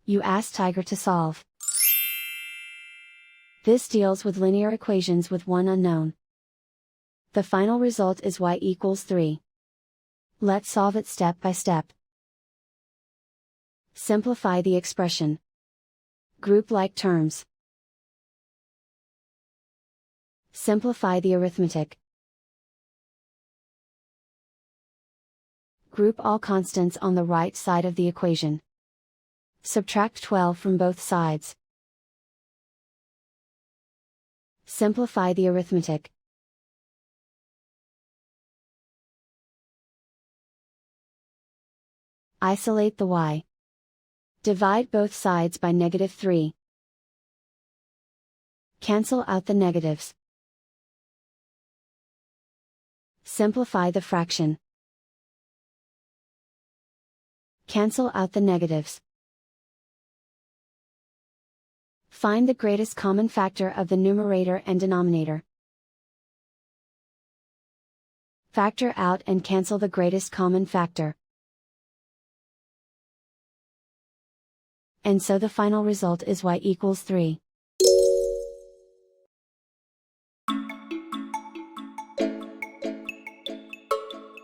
You ask Tiger to solve. This deals with linear equations with one unknown. The final result is y=3. Let's solve it step by step. Simplify the expression. Group like terms. Simplify the arithmetic. Group all constants on the right side of the equation. Subtract 12 from both sides. Simplify the arithmetic. Isolate the y. Divide both sides by -3. Cancel out the negatives. Simplify the fraction. Cancel out the negatives. Find the greatest common factor of the numerator and denominator. Factor out and cancel the greatest common factor. And so the final result is y=3.